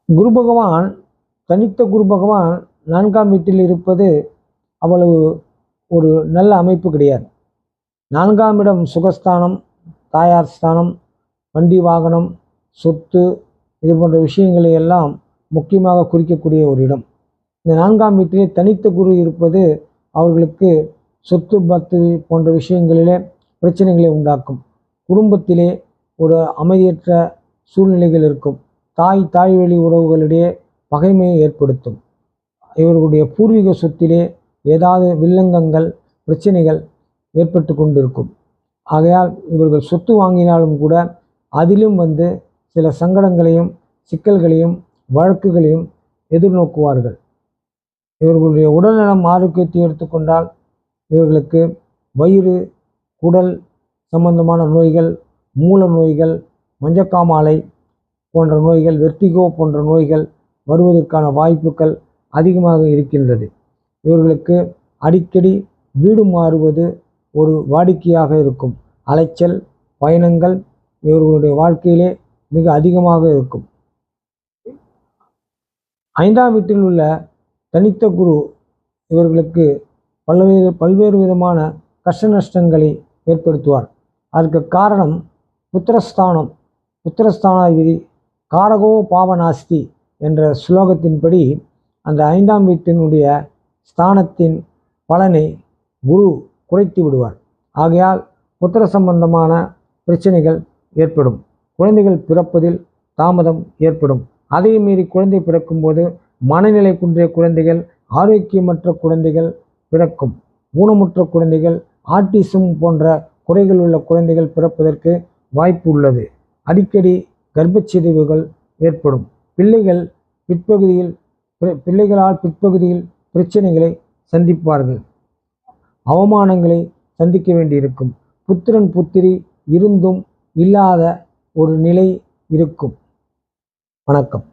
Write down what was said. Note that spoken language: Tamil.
குரு பகவான், தனித்த குரு பகவான் 4ஆம் வீட்டில் இருப்பது அவ்வளவு ஒரு நல்ல அமைப்பு கிடையாது. 4ஆம் இடம் சுகஸ்தானம், தாயார் ஸ்தானம், வண்டி வாகனம், சொத்து, இது போன்ற விஷயங்களை எல்லாம் முக்கியமாக குறிக்கக்கூடிய ஒரு இடம். இந்த 4ஆம் வீட்டிலே தனித்த குரு இருப்பது அவர்களுக்கு சொத்து பத்து போன்ற விஷயங்களிலே பிரச்சனைகளை உண்டாக்கும். குடும்பத்திலே ஒரு அமைதியற்ற சூழ்நிலைகள் இருக்கும். தாய் வழி உறவுகளிடையே பகைமையை ஏற்படுத்தும். இவர்களுடைய பூர்வீக சொத்திலே ஏதாவது வில்லங்கங்கள், பிரச்சனைகள் ஏற்பட்டு கொண்டிருக்கும். ஆகையால் இவர்கள் சொத்து வாங்கினாலும் கூட அதிலும் சில சங்கடங்களையும், சிக்கல்களையும், வழக்குகளையும் எதிர்நோக்குவார்கள். இவர்களுடைய உடல்நலம் ஆரோக்கியத்தை எடுத்துக்கொண்டால் இவர்களுக்கு வயிறு, குடல் சம்பந்தமான நோய்கள், மூல நோய்கள், மஞ்சக்காமாலை போன்ற நோய்கள், வெர்டிகோ போன்ற நோய்கள் வருவதற்கான வாய்ப்புகள் அதிகமாக இருக்கின்றது. இவர்களுக்கு அடிக்கடி வீடு மாறுவது ஒரு வாடிக்கையாக இருக்கும். அலைச்சல், பயணங்கள் இவர்களுடைய வாழ்க்கையிலே மிக அதிகமாக இருக்கும். 5ஆம் வீட்டில் உள்ள தனித்த குரு இவர்களுக்கு பல்வேறு விதமான கஷ்ட நஷ்டங்களை ஏற்படுத்துவார். அதற்கு காரணம் புத்திரஸ்தானம். புத்திரஸ்தானாதிபதி காரகோ பாவநாஸ்தி என்ற ஸ்லோகத்தின்படி அந்த 5ஆம் வீட்டினுடைய ஸ்தானத்தின் பலனை குரு குறைத்து விடுவார். ஆகையால் புத்திர சம்பந்தமான பிரச்சனைகள் ஏற்படும். குழந்தைகள் பிறப்பதில் தாமதம் ஏற்படும். அதையும் மீறி குழந்தை பிறக்கும்போது மனநிலை குன்றிய குழந்தைகள், ஆரோக்கியமற்ற குழந்தைகள் பிறக்கும். ஊனமுற்ற குழந்தைகள், ஆட்டிசம் போன்ற குறைகள் உள்ள குழந்தைகள் பிறப்பதற்கு வாய்ப்பு உள்ளது. அடிக்கடி கர்ப்பச்சிதைவுகள் ஏற்படும். பிள்ளைகளால் பிற்பகுதியில் பிரச்சனைகளை சந்திப்பார்கள். அவமானங்களை சந்திக்க வேண்டியிருக்கும். புத்திரன் புத்திரி இருந்தும் இல்லாத ஒரு நிலை இருக்கும். வணக்கம்.